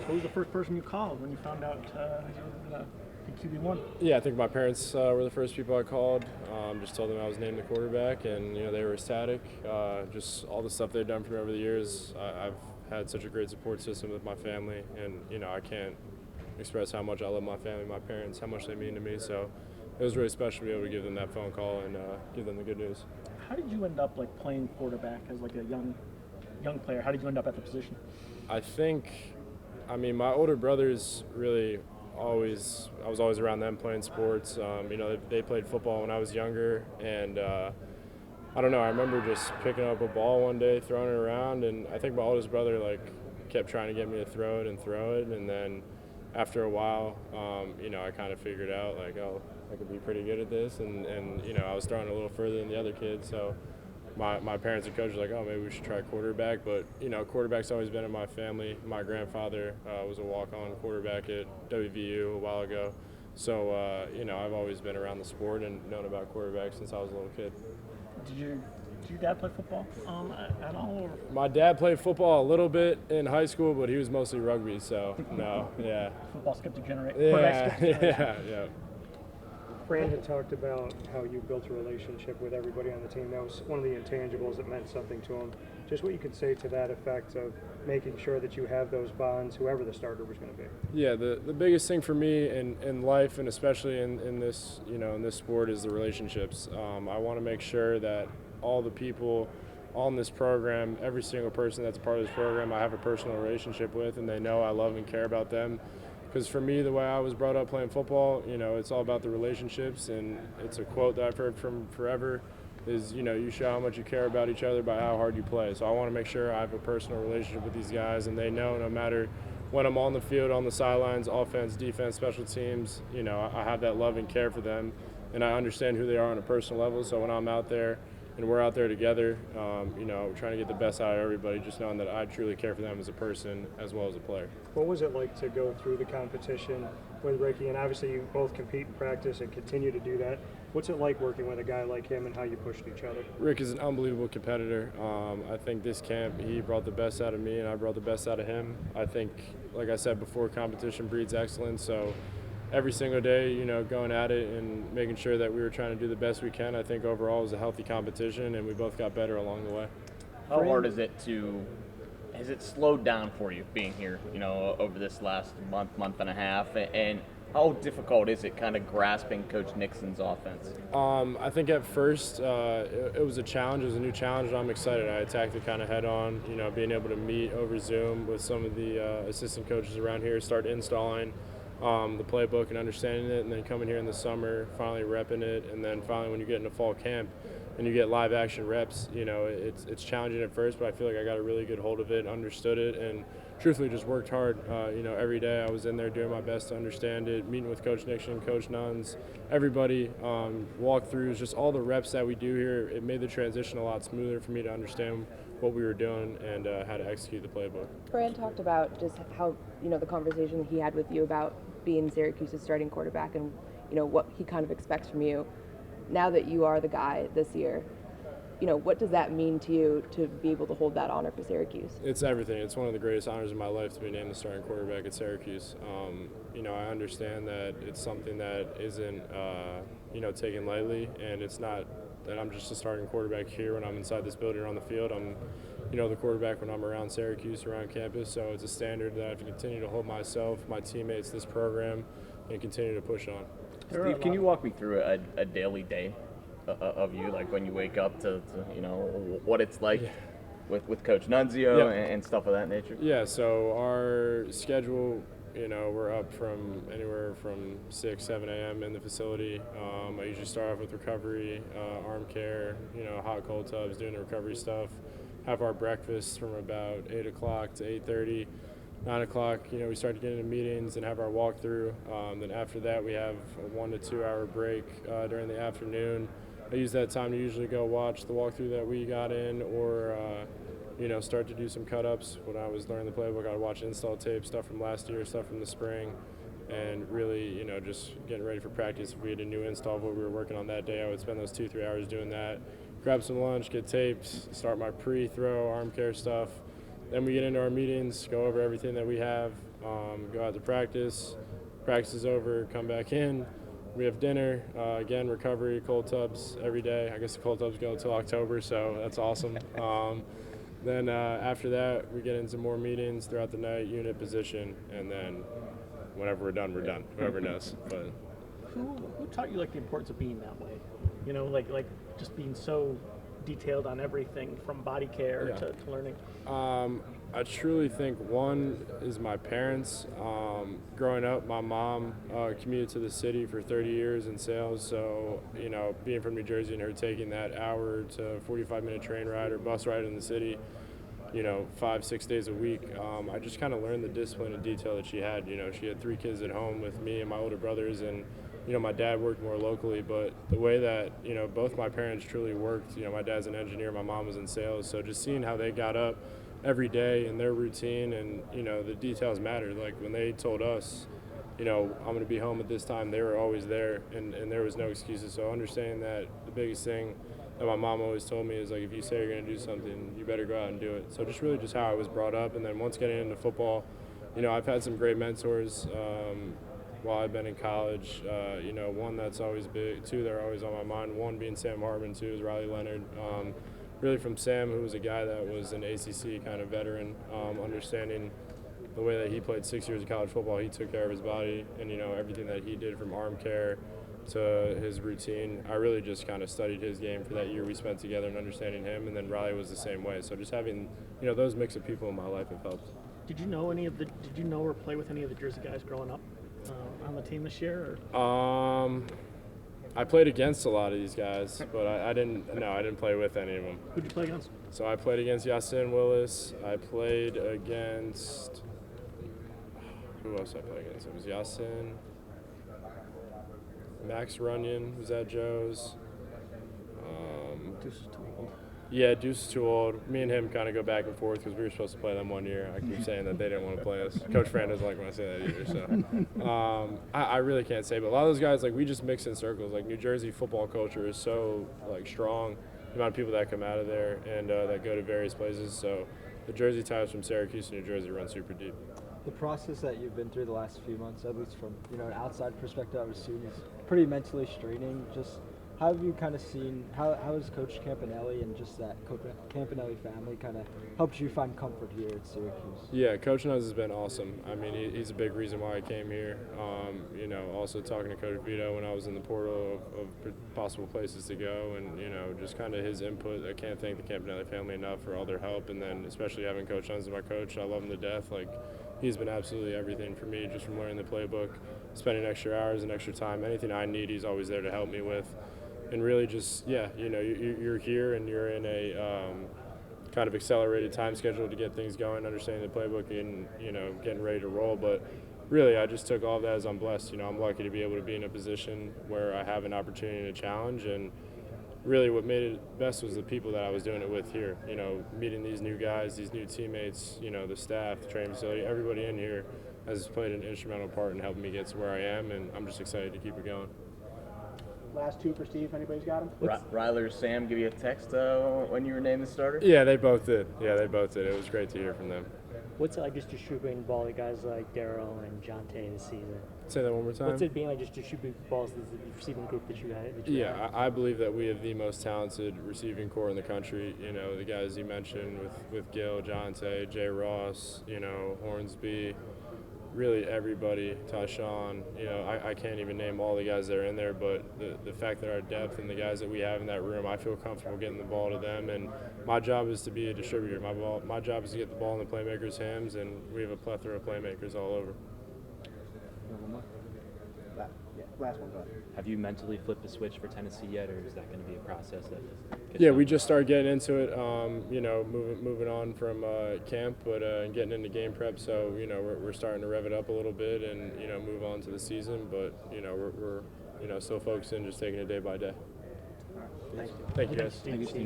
Who was the first person you called when you found out you were going to be QB1? Yeah, I think my parents were the first people I called. Just told them I was named the quarterback, and they were ecstatic. Just all the stuff they've done for me over the years. I've had such a great support system with my family, and I can't express how much I love my family, my parents, how much they mean to me. So it was really special to be able to give them that phone call and give them the good news. How did you end up playing quarterback as a young player? How did you end up at the position? My older brothers really I was always around them playing sports. They played football when I was younger, and I don't know. I remember just picking up a ball one day, throwing it around, and I think my oldest brother kept trying to get me to throw it, and then after a while, I kind of figured out oh, I could be pretty good at this, and I was throwing a little further than the other kids, so. My parents and coach were like, oh, maybe we should try quarterback. But, quarterback's always been in my family. My grandfather was a walk-on quarterback at WVU a while ago. So, I've always been around the sport and known about quarterback since I was a little kid. Did your dad play football at all? Or? My dad played football a little bit in high school, but he was mostly rugby, so no, yeah. Football skipped a generation. Yeah. Fran had talked about how you built a relationship with everybody on the team. That was one of the intangibles that meant something to him. Just what you could say to that effect of making sure that you have those bonds, whoever the starter was going to be. Yeah, the biggest thing for me in life, and especially in this in this sport, is the relationships. I want to make sure that all the people on this program, every single person that's a part of this program, I have a personal relationship with, and they know I love and care about them. Because for me, the way I was brought up playing football, it's all about the relationships, and it's a quote that I've heard from forever is, you show how much you care about each other by how hard you play. So I want to make sure I have a personal relationship with these guys, and they know no matter when I'm on the field, on the sidelines, offense, defense, special teams, I have that love and care for them, and I understand who they are on a personal level. So when I'm out there and we're out there together, trying to get the best out of everybody, just knowing that I truly care for them as a person as well as a player. What was it like to go through the competition with Ricky? And obviously you both compete in practice and continue to do that. What's it like working with a guy like him and how you pushed each other? Rick is an unbelievable competitor. I think this camp, he brought the best out of me and I brought the best out of him. I think, like I said before, competition breeds excellence. So every single day, going at it and making sure that we were trying to do the best we can. I think overall it was a healthy competition, and we both got better along the way. How hard is it has it slowed down for you being here, over this last month and a half, and how difficult is it kind of grasping Coach Nixon's offense? I think at first it was a challenge. It was a new challenge, and I'm excited. I attacked it kind of head on, being able to meet over Zoom with some of the assistant coaches around here, start installing the playbook and understanding it, and then coming here in the summer, finally repping it, and then finally when you get into fall camp and you get live action reps, it's challenging at first, but I feel like I got a really good hold of it, understood it, and truthfully just worked hard. Every day I was in there doing my best to understand it, meeting with Coach Nixon, Coach Nuns, everybody, walkthroughs, just all the reps that we do here. It made the transition a lot smoother for me to understand what we were doing and how to execute the playbook. Fran talked about just how, the conversation that he had with you about being Syracuse's starting quarterback and, what he kind of expects from you. Now that you are the guy this year, what does that mean to you to be able to hold that honor for Syracuse? It's everything. It's one of the greatest honors in my life to be named the starting quarterback at Syracuse. I understand that it's something that isn't, taken lightly, and it's not that I'm just a starting quarterback here when I'm inside this building or on the field. I'm, the quarterback when I'm around Syracuse, around campus. So it's a standard that I have to continue to hold myself, my teammates, this program, and continue to push on. Steve, can you walk me through a daily day of you, like when you wake up to what it's like with Coach Nunzio and stuff of that nature? Yeah, so our schedule, we're up from anywhere from 6, 7 a.m. in the facility. I usually start off with recovery, arm care, hot, cold tubs, doing the recovery stuff. Have our breakfast from about 8 o'clock to 8:30. 9 o'clock, we start to get into meetings and have our walkthrough. Then after that, we have a 1 to 2 hour break during the afternoon. I use that time to usually go watch the walkthrough that we got in, or start to do some cut-ups. When I was learning the playbook, I would watch install tape, stuff from last year, stuff from the spring, and really, just getting ready for practice. If we had a new install of what we were working on that day, I would spend those 2-3 hours doing that. Grab some lunch, get tapes, start my pre-throw arm care stuff, then we get into our meetings, go over everything that we have, go out to practice. Practice is over, come back in. We have dinner, again, recovery, cold tubs every day. I guess the cold tubs go until October, so that's awesome. Then after that, we get into more meetings throughout the night, unit, position, and then whenever we're done, we're done. Whoever knows. But Who taught you like the importance of being that way? You know, like just being so detailed on everything from body care Yeah. to learning. I truly think one is my parents. Growing up, my mom commuted to the city for 30 years in sales, so you know, being from New Jersey and her taking that hour to 45-minute train ride or bus ride in the city, you know, 5-6 days a week, I just kind of learned the discipline and detail that she had. You know, she had 3 kids at home with me and my older brothers, and you know, my dad worked more locally, but the way that, you know, both my parents truly worked, you know, my dad's an engineer, my mom was in sales, so just seeing how they got up every day and their routine, and you know, the details mattered. Like when they told us, you know, I'm going to be home at this time, they were always there, and there was no excuses. So understanding that the biggest thing that my mom always told me is like, if you say you're going to do something, you better go out and do it. So just really just how I was brought up. And then once getting into football, you know, I've had some great mentors while I've been in college. You know, one that's always big, 2 that are always on my mind, one being Sam Hartman, 2 is Riley Leonard. Really from Sam, who was a guy that was an ACC kind of veteran, understanding the way that he played 6 years of college football, he took care of his body, and you know, everything that he did from arm care to his routine, I really just kind of studied his game for that year we spent together and understanding him. And then Riley was the same way. So just having, you know, those mix of people in my life have helped. Did you know or play with any of the Jersey guys growing up on the team this year? Or? I played against a lot of these guys, but I didn't play with any of them. Who'd you play against? So I played against Yasin Willis. I played against, who else I played against? It was Yasin. Max Runyon was at Joe's. Deuce is too old. Yeah, Deuce is too old. Me and him kind of go back and forth because we were supposed to play them one year. I keep saying that they didn't want to play us. Coach Fran doesn't like when I say that either. So I really can't say. But a lot of those guys, like, we just mix in circles. Like, New Jersey football culture is so, like, strong. The amount of people that come out of there and that go to various places. So the Jersey ties from Syracuse to New Jersey run super deep. The process that you've been through the last few months, at least from, you know, an outside perspective, I would assume is pretty mentally straining. Just how have you kind of seen, how has Coach Campanelli and just that Campanelli family kind of helped you find comfort here at Syracuse? Yeah, Coach Nuz has been awesome. I mean, he's a big reason why I came here. You know, also talking to Coach Vito when I was in the portal of possible places to go, and, you know, just kind of his input. I can't thank the Campanelli family enough for all their help, and then especially having Coach Nuz as my coach. I love him to death. Like, he's been absolutely everything for me, just from learning the playbook, spending extra hours and extra time. Anything I need, he's always there to help me with. And really just, yeah, you know, you're here and you're in a kind of accelerated time schedule to get things going, understanding the playbook and, you know, getting ready to roll. But really, I just took all of that as I'm blessed. You know, I'm lucky to be able to be in a position where I have an opportunity to challenge. And really what made it best was the people that I was doing it with here. You know, meeting these new guys, these new teammates, you know, the staff, the training facility, everybody in here has played an instrumental part in helping me get to where I am, and I'm just excited to keep it going. Last 2 for Steve. Anybody's got him? Riley or Sam give you a text when you were named the starter? Yeah, they both did. It was great to hear from them. What's it like just distributing the ball to guys like Darryl and Jonte this season? Say that one more time. What's it being like just distribute balls to the receiving group that you had? Yeah, I believe that we have the most talented receiving core in the country. You know, the guys you mentioned with Gil, Jonte, Jay Ross, you know, Hornsby, really everybody, Tyshawn. You know, I can't even name all the guys that are in there, but the fact that our depth and the guys that we have in that room, I feel comfortable getting the ball to them. And my job is to be a distributor. My job is to get the ball in the playmakers' hands, and we have a plethora of playmakers all over. Last one, go ahead. Have you mentally flipped the switch for Tennessee yet, or is that going to be a process that gets Yeah, done? we just started getting into it, you know, moving on from camp, but getting into game prep. So, you know, we're starting to rev it up a little bit and, you know, move on to the season. But, you know, we're you know, still focusing, just taking it day by day. Thank you, guys. Thank you, Steve.